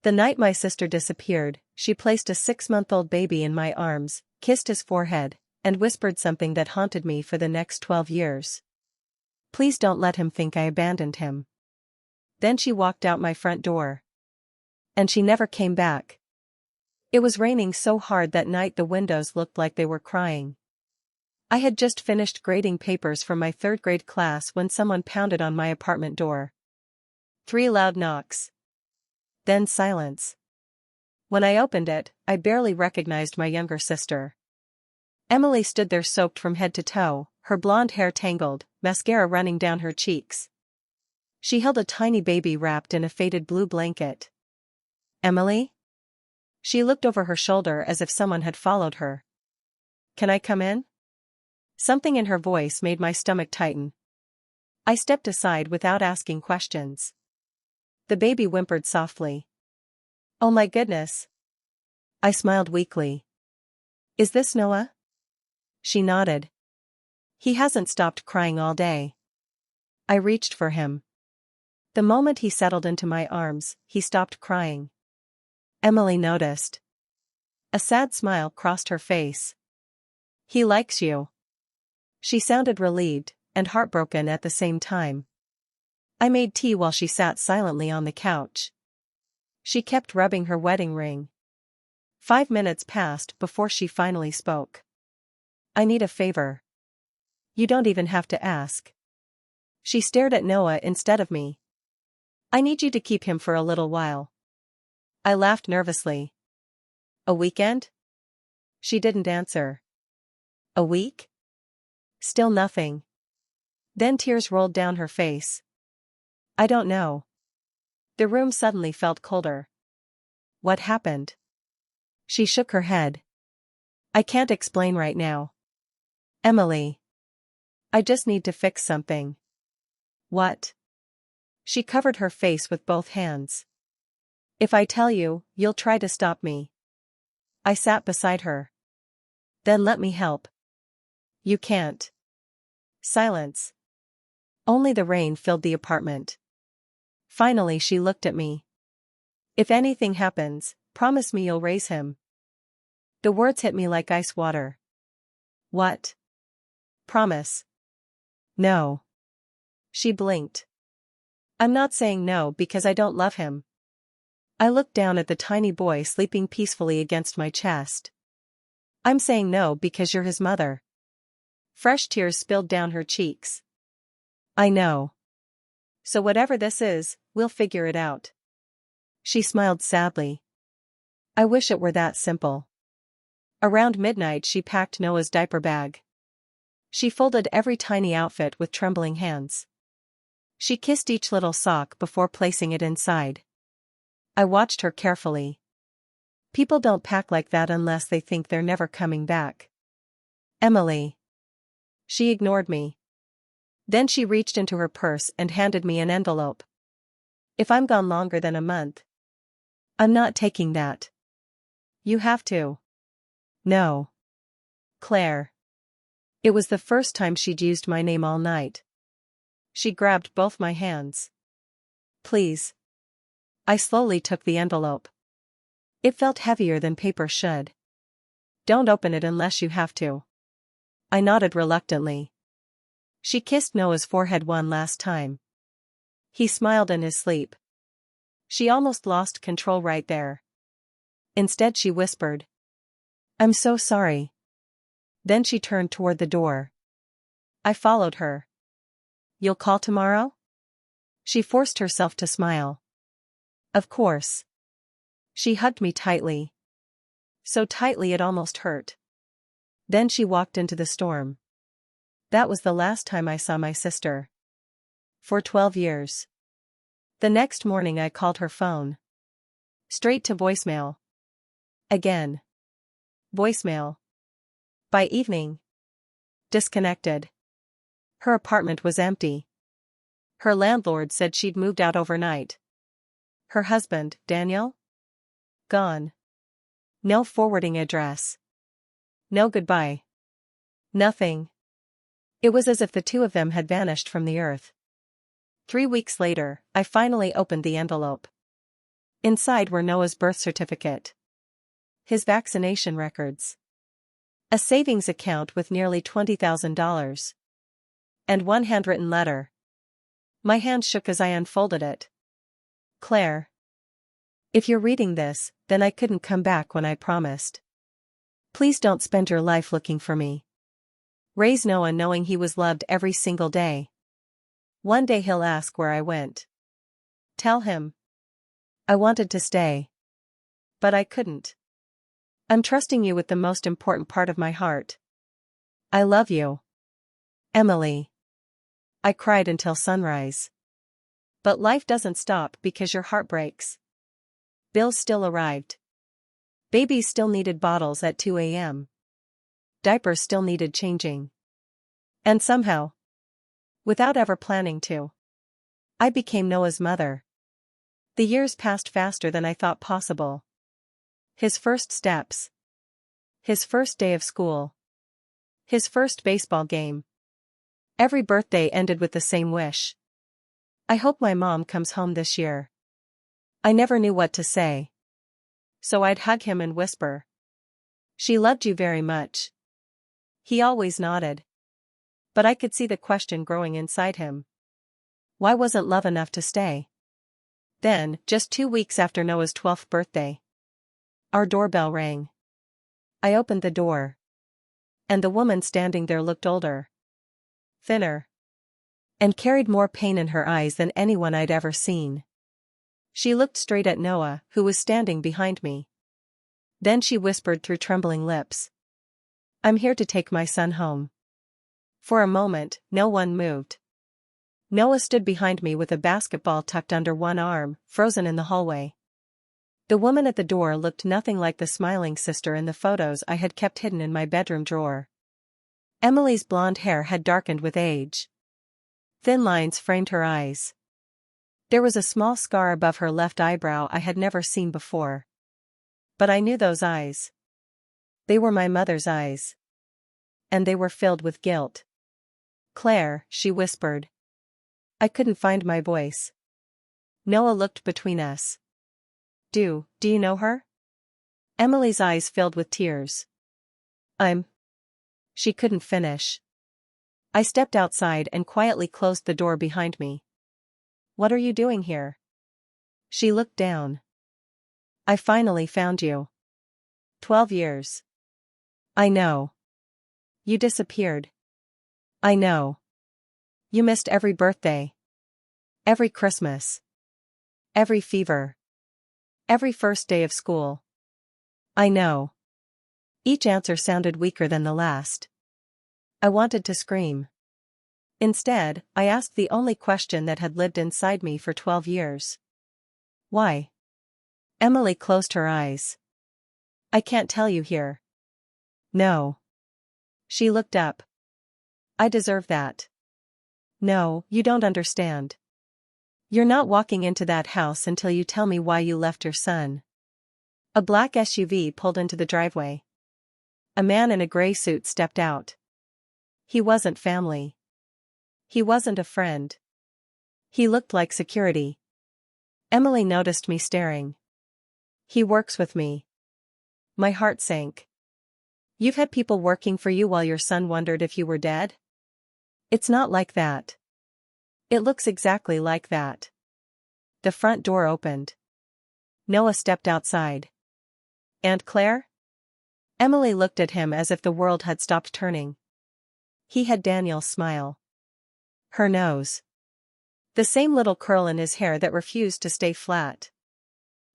The night my sister disappeared, she placed a 6-month-old baby in my arms, kissed his forehead, and whispered something that haunted me for the next 12 years. Please don't let him think I abandoned him. Then she walked out my front door. And she never came back. It was raining so hard that night the windows looked like they were crying. I had just finished grading papers for my 3rd grade class when someone pounded on my apartment door. 3 loud knocks. Then silence. When I opened it, I barely recognized my younger sister. Emily stood there soaked from head to toe, her blonde hair tangled, mascara running down her cheeks. She held a tiny baby wrapped in a faded blue blanket. Emily? She looked over her shoulder as if someone had followed her. Can I come in? Something in her voice made my stomach tighten. I stepped aside without asking questions. The baby whimpered softly. Oh my goodness. I smiled weakly. Is this Noah? She nodded. He hasn't stopped crying all day. I reached for him. The moment he settled into my arms, he stopped crying. Emily noticed. A sad smile crossed her face. He likes you. She sounded relieved and heartbroken at the same time. I made tea while she sat silently on the couch. She kept rubbing her wedding ring. 5 minutes passed before she finally spoke. I need a favor. You don't even have to ask. She stared at Noah instead of me. I need you to keep him for a little while. I laughed nervously. A weekend? She didn't answer. A week? Still nothing. Then tears rolled down her face. I don't know. The room suddenly felt colder. What happened? She shook her head. I can't explain right now. Emily. I just need to fix something. What? She covered her face with both hands. If I tell you, you'll try to stop me. I sat beside her. Then let me help. You can't. Silence. Only the rain filled the apartment. Finally she looked at me. If anything happens, promise me you'll raise him. The words hit me like ice water. What? Promise. No. She blinked. I'm not saying no because I don't love him. I looked down at the tiny boy sleeping peacefully against my chest. I'm saying no because you're his mother. Fresh tears spilled down her cheeks. I know. So whatever this is, we'll figure it out. She smiled sadly. I wish it were that simple. Around midnight she packed Noah's diaper bag. She folded every tiny outfit with trembling hands. She kissed each little sock before placing it inside. I watched her carefully. People don't pack like that unless they think they're never coming back. Emily. She ignored me. Then she reached into her purse and handed me an envelope. If I'm gone longer than a month. I'm not taking that. You have to. No. Claire. It was the first time she'd used my name all night. She grabbed both my hands. Please. I slowly took the envelope. It felt heavier than paper should. Don't open it unless you have to. I nodded reluctantly. She kissed Noah's forehead one last time. He smiled in his sleep. She almost lost control right there. Instead she whispered. I'm so sorry. Then she turned toward the door. I followed her. You'll call tomorrow? She forced herself to smile. Of course. She hugged me tightly. So tightly it almost hurt. Then she walked into the storm. That was the last time I saw my sister. For 12 years. The next morning I called her phone. Straight to voicemail. Again. Voicemail. By evening. Disconnected. Her apartment was empty. Her landlord said she'd moved out overnight. Her husband, Daniel? Gone. No forwarding address. No goodbye. Nothing. It was as if the two of them had vanished from the earth. 3 weeks later, I finally opened the envelope. Inside were Noah's birth certificate, his vaccination records, a savings account with nearly $20,000, and one handwritten letter. My hand shook as I unfolded it. Claire. If you're reading this, then I couldn't come back when I promised. Please don't spend your life looking for me. Raise Noah knowing he was loved every single day. One day he'll ask where I went. Tell him. I wanted to stay. But I couldn't. I'm trusting you with the most important part of my heart. I love you. Emily. I cried until sunrise. But life doesn't stop because your heart breaks. Bills still arrived. Babies still needed bottles at 2 a.m. Diapers still needed changing. And somehow, without ever planning to, I became Noah's mother. The years passed faster than I thought possible. His first steps. His first day of school. His first baseball game. Every birthday ended with the same wish. I hope my mom comes home this year. I never knew what to say. So I'd hug him and whisper. She loved you very much. He always nodded. But I could see the question growing inside him. Why wasn't love enough to stay? Then, just 2 weeks after Noah's 12th birthday, our doorbell rang. I opened the door. And the woman standing there looked older, thinner, and carried more pain in her eyes than anyone I'd ever seen. She looked straight at Noah, who was standing behind me. Then she whispered through trembling lips. I'm here to take my son home. For a moment, no one moved. Noah stood behind me with a basketball tucked under one arm, frozen in the hallway. The woman at the door looked nothing like the smiling sister in the photos I had kept hidden in my bedroom drawer. Emily's blonde hair had darkened with age. Thin lines framed her eyes. There was a small scar above her left eyebrow I had never seen before. But I knew those eyes. They were my mother's eyes. And they were filled with guilt. Claire, she whispered. I couldn't find my voice. Noah looked between us. Do you know her? Emily's eyes filled with tears. She couldn't finish. I stepped outside and quietly closed the door behind me. What are you doing here? She looked down. I finally found you. 12 years. I know. You disappeared. I know. You missed every birthday. Every Christmas. Every fever. Every first day of school. I know. Each answer sounded weaker than the last. I wanted to scream. Instead, I asked the only question that had lived inside me for 12 years. Why? Emily closed her eyes. I can't tell you here. No. She looked up. I deserve that. No, you don't understand. You're not walking into that house until you tell me why you left your son. A black SUV pulled into the driveway. A man in a gray suit stepped out. He wasn't family. He wasn't a friend. He looked like security. Emily noticed me staring. He works with me. My heart sank. You've had people working for you while your son wondered if you were dead? It's not like that. It looks exactly like that. The front door opened. Noah stepped outside. Aunt Claire? Emily looked at him as if the world had stopped turning. He had Daniel's smile. Her nose. The same little curl in his hair that refused to stay flat.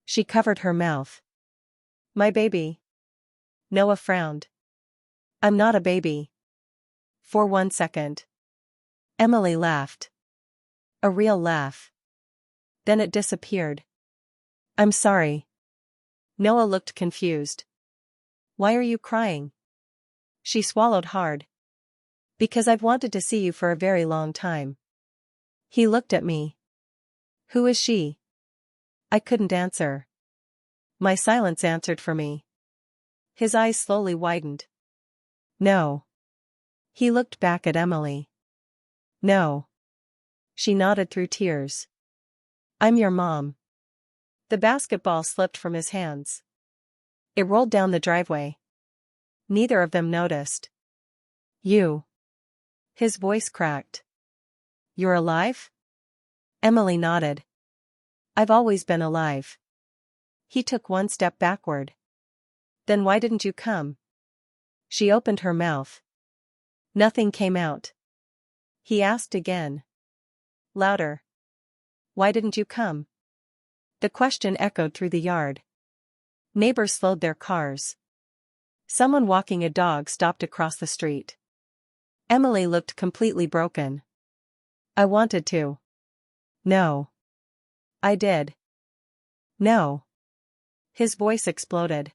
She covered her mouth. My baby. Noah frowned. I'm not a baby. For 1 second. Emily laughed. A real laugh. Then it disappeared. I'm sorry. Noah looked confused. Why are you crying? She swallowed hard. Because I've wanted to see you for a very long time. He looked at me. Who is she? I couldn't answer. My silence answered for me. His eyes slowly widened. No. He looked back at Emily. No. She nodded through tears. I'm your mom. The basketball slipped from his hands. It rolled down the driveway. Neither of them noticed. You. His voice cracked. You're alive? Emily nodded. I've always been alive. He took one step backward. Then why didn't you come? She opened her mouth. Nothing came out. He asked again. Louder. Why didn't you come? The question echoed through the yard. Neighbors slowed their cars. Someone walking a dog stopped across the street. Emily looked completely broken. I wanted to. No. I did. No. His voice exploded.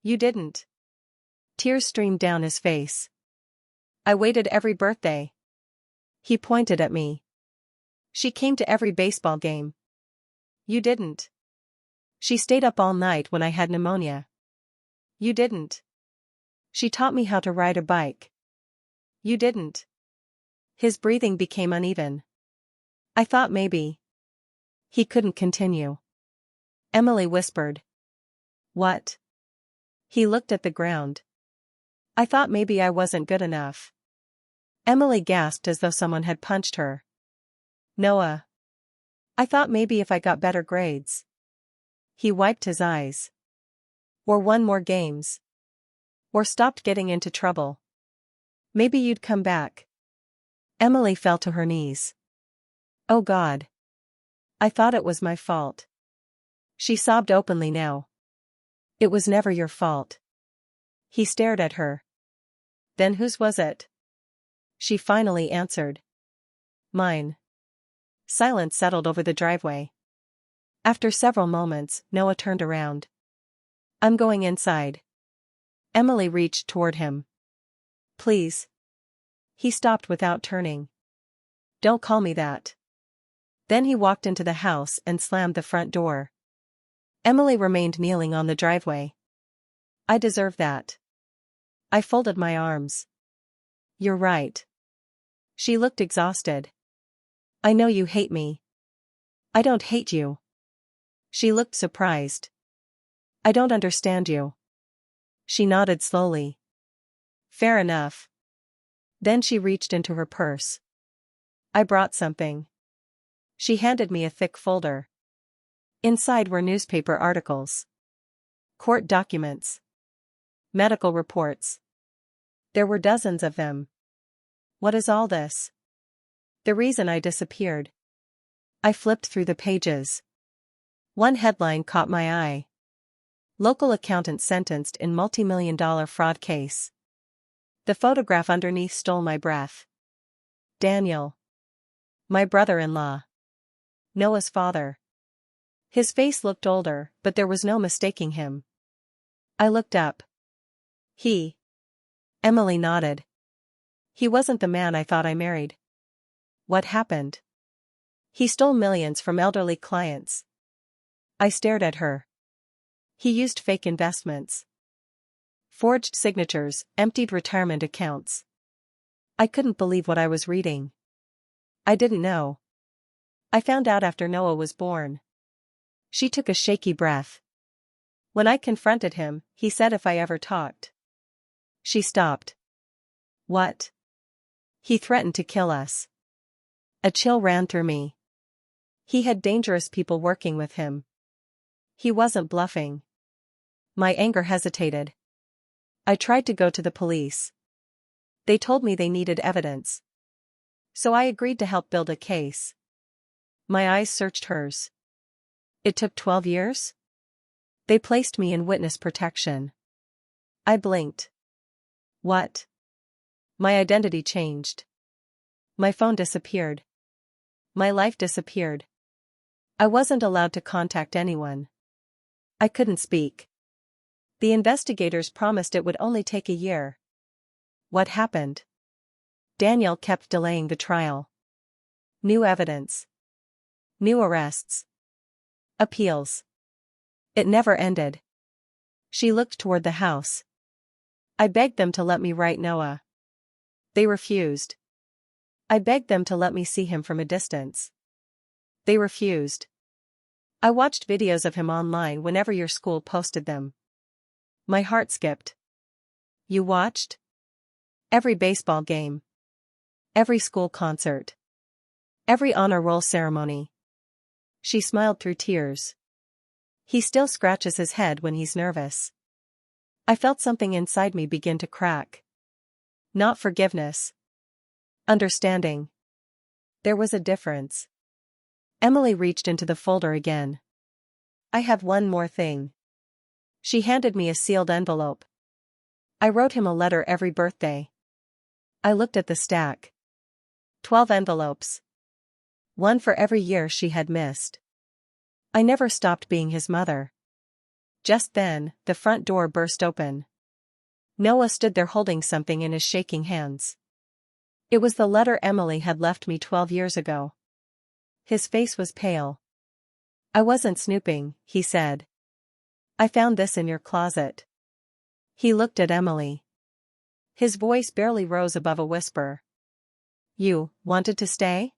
You didn't. Tears streamed down his face. I waited every birthday. He pointed at me. She came to every baseball game. You didn't. She stayed up all night when I had pneumonia. You didn't. She taught me how to ride a bike. You didn't. His breathing became uneven. I thought maybe. He couldn't continue. Emily whispered. What? He looked at the ground. I thought maybe I wasn't good enough. Emily gasped as though someone had punched her. Noah. I thought maybe if I got better grades. He wiped his eyes. Or won more games. Or stopped getting into trouble. Maybe you'd come back. Emily fell to her knees. Oh God. I thought it was my fault. She sobbed openly now. It was never your fault. He stared at her. Then whose was it? She finally answered. Mine. Silence settled over the driveway. After several moments, Noah turned around. I'm going inside. Emily reached toward him. Please. He stopped without turning. Don't call me that. Then he walked into the house and slammed the front door. Emily remained kneeling on the driveway. I deserve that. I folded my arms. You're right. She looked exhausted. I know you hate me. I don't hate you. She looked surprised. I don't understand you. She nodded slowly. Fair enough. Then she reached into her purse. I brought something. She handed me a thick folder. Inside were newspaper articles. Court documents. Medical reports. There were dozens of them. What is all this? The reason I disappeared. I flipped through the pages. One headline caught my eye. Local accountant sentenced in multi-million-dollar fraud case. The photograph underneath stole my breath. Daniel. My brother-in-law. Noah's father. His face looked older, but there was no mistaking him. I looked up. He. Emily nodded. He wasn't the man I thought I married. What happened? He stole millions from elderly clients. I stared at her. He used fake investments. Forged signatures, emptied retirement accounts. I couldn't believe what I was reading. I didn't know. I found out after Noah was born. She took a shaky breath. When I confronted him, he said if I ever talked. She stopped. What? He threatened to kill us. A chill ran through me. He had dangerous people working with him. He wasn't bluffing. My anger hesitated. I tried to go to the police. They told me they needed evidence. So I agreed to help build a case. My eyes searched hers. It took 12 years? They placed me in witness protection. I blinked. What? My identity changed. My phone disappeared. My life disappeared. I wasn't allowed to contact anyone. I couldn't speak. The investigators promised it would only take a year. What happened? Daniel kept delaying the trial. New evidence. New arrests. Appeals. It never ended. She looked toward the house. I begged them to let me write Noah. They refused. I begged them to let me see him from a distance. They refused. I watched videos of him online whenever your school posted them. My heart skipped. You watched? Every baseball game. Every school concert. Every honor roll ceremony. She smiled through tears. He still scratches his head when he's nervous. I felt something inside me begin to crack. Not forgiveness. Understanding. There was a difference. Emily reached into the folder again. I have one more thing. She handed me a sealed envelope. I wrote him a letter every birthday. I looked at the stack. 12 envelopes. One for every year she had missed. I never stopped being his mother. Just then, the front door burst open. Noah stood there holding something in his shaking hands. It was the letter Emily had left me 12 years ago. His face was pale. I wasn't snooping, he said. I found this in your closet. He looked at Emily. His voice barely rose above a whisper. You wanted to stay?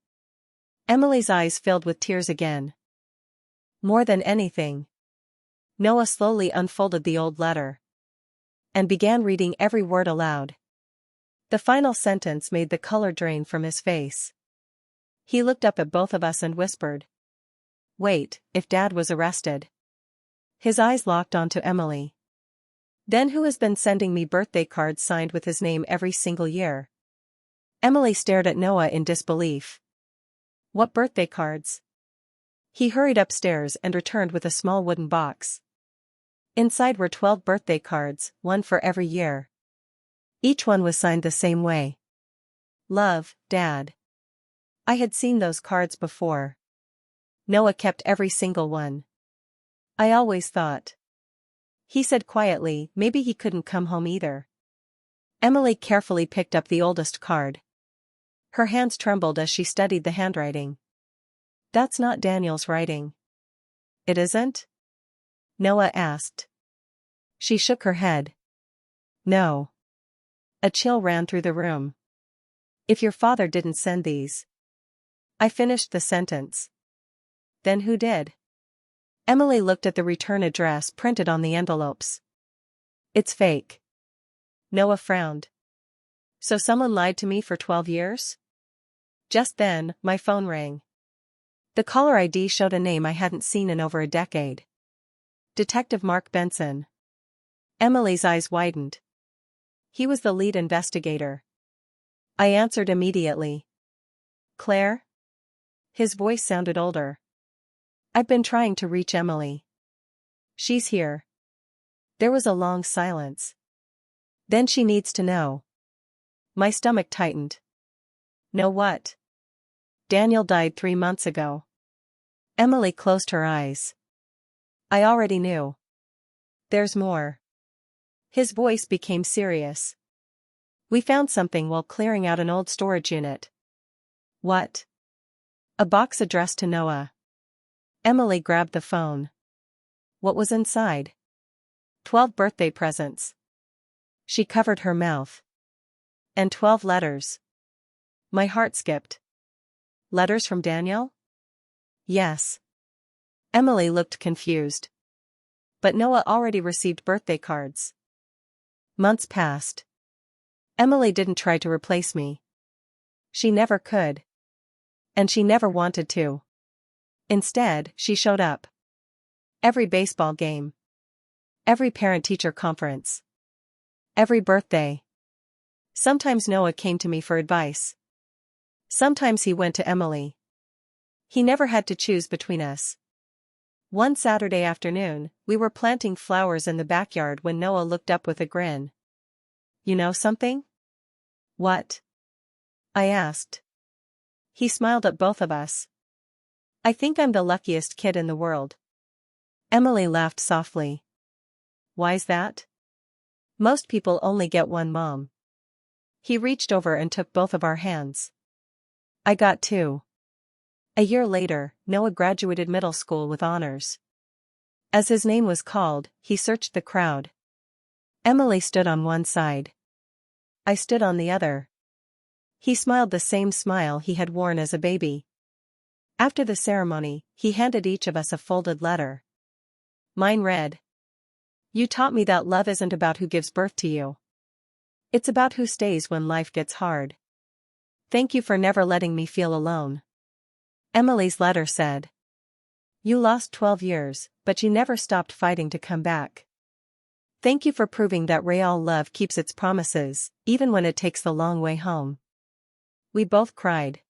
Emily's eyes filled with tears again. More than anything. Noah slowly unfolded the old letter. And began reading every word aloud. The final sentence made the color drain from his face. He looked up at both of us and whispered. Wait, if Dad was arrested. His eyes locked onto Emily. Then who has been sending me birthday cards signed with his name every single year? Emily stared at Noah in disbelief. What birthday cards? He hurried upstairs and returned with a small wooden box. Inside were 12 birthday cards, one for every year. Each one was signed the same way. Love, Dad. I had seen those cards before. Noah kept every single one. I always thought. He said quietly, maybe he couldn't come home either. Emily carefully picked up the oldest card. Her hands trembled as she studied the handwriting. That's not Daniel's writing. It isn't? Noah asked. She shook her head. No. A chill ran through the room. If your father didn't send these. I finished the sentence. Then who did? Emily looked at the return address printed on the envelopes. It's fake. Noah frowned. So someone lied to me for 12 years? Just then, my phone rang. The caller ID showed a name I hadn't seen in over a decade. Detective Mark Benson. Emily's eyes widened. He was the lead investigator. I answered immediately. Claire? His voice sounded older. I've been trying to reach Emily. She's here. There was a long silence. Then she needs to know. My stomach tightened. Know what? Daniel died 3 months ago. Emily closed her eyes. I already knew. There's more. His voice became serious. We found something while clearing out an old storage unit. What? A box addressed to Noah. Emily grabbed the phone. What was inside? 12 birthday presents. She covered her mouth. And 12 letters. My heart skipped. Letters from Daniel? Yes. Emily looked confused. But Noah already received birthday cards. Months passed. Emily didn't try to replace me. She never could. And she never wanted to. Instead, she showed up. Every baseball game. Every parent-teacher conference. Every birthday. Sometimes Noah came to me for advice. Sometimes he went to Emily. He never had to choose between us. One Saturday afternoon, we were planting flowers in the backyard when Noah looked up with a grin. You know something? What? I asked. He smiled at both of us. I think I'm the luckiest kid in the world. Emily laughed softly. Why's that? Most people only get one mom. He reached over and took both of our hands. I got 2. A year later, Noah graduated middle school with honors. As his name was called, he searched the crowd. Emily stood on one side. I stood on the other. He smiled the same smile he had worn as a baby. After the ceremony, he handed each of us a folded letter. Mine read, "You taught me that love isn't about who gives birth to you. It's about who stays when life gets hard. Thank you for never letting me feel alone." Emily's letter said, "You lost 12 years, but you never stopped fighting to come back. Thank you for proving that real love keeps its promises, even when it takes the long way home." We both cried.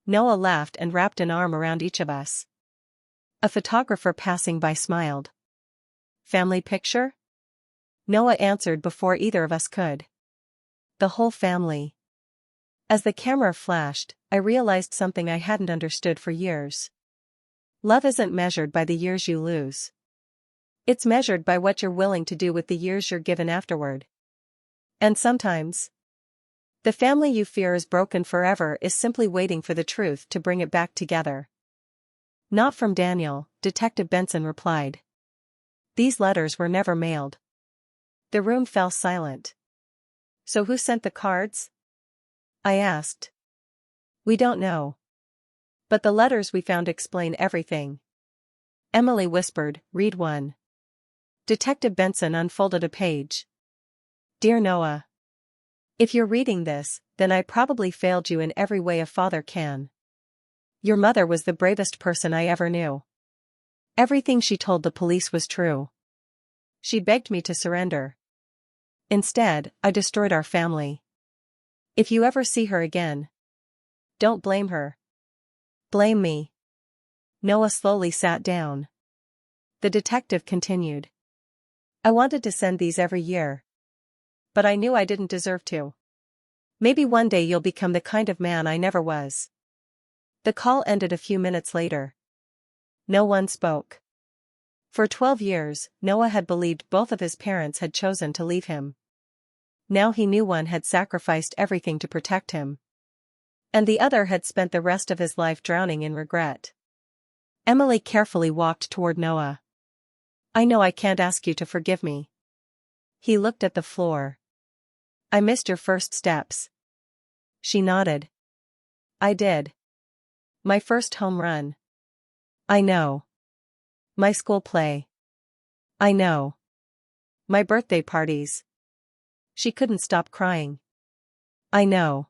Noah laughed and wrapped an arm around each of us. A photographer passing by smiled. "Family picture?" Noah answered before either of us could. "The whole family." As the camera flashed, I realized something I hadn't understood for years. Love isn't measured by the years you lose. It's measured by what you're willing to do with the years you're given afterward. And sometimes, the family you fear is broken forever is simply waiting for the truth to bring it back together. "Not from Daniel," Detective Benson replied. "These letters were never mailed." The room fell silent. "So who sent the cards?" I asked. "We don't know. But the letters we found explain everything." Emily whispered, "Read one." Detective Benson unfolded a page. "Dear Noah. If you're reading this, then I probably failed you in every way a father can. Your mother was the bravest person I ever knew. Everything she told the police was true. She begged me to surrender. Instead, I destroyed our family. If you ever see her again, don't blame her. Blame me." Noah slowly sat down. The detective continued. "I wanted to send these every year. But I knew I didn't deserve to. Maybe one day you'll become the kind of man I never was." The call ended a few minutes later. No one spoke. For 12 years, Noah had believed both of his parents had chosen to leave him. Now he knew one had sacrificed everything to protect him. And the other had spent the rest of his life drowning in regret. Emily carefully walked toward Noah. "I know I can't ask you to forgive me." He looked at the floor. "I missed your first steps." She nodded. "I did. My first home run." "I know. My school play." "I know. My birthday parties." She couldn't stop crying. "I know."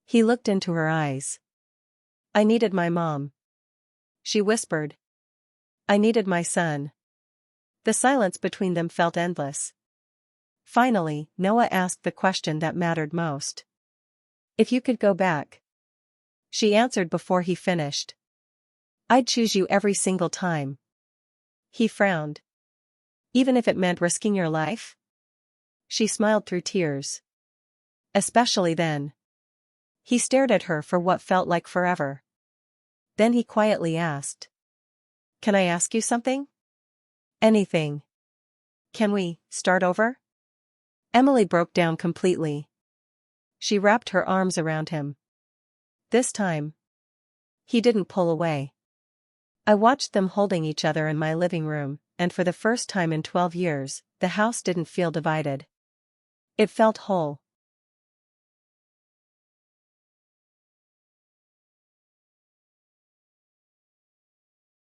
He looked into her eyes. "I needed my mom." She whispered. "I needed my son." The silence between them felt endless. Finally, Noah asked the question that mattered most. "If you could go back." She answered before he finished. "I'd choose you every single time." He frowned. "Even if it meant risking your life?" She smiled through tears. "Especially then." He stared at her for what felt like forever. Then he quietly asked, "Can I ask you something?" "Anything." "Can we start over?" Emily broke down completely. She wrapped her arms around him. This time, he didn't pull away. I watched them holding each other in my living room, and for the first time in 12 years, the house didn't feel divided. It felt whole.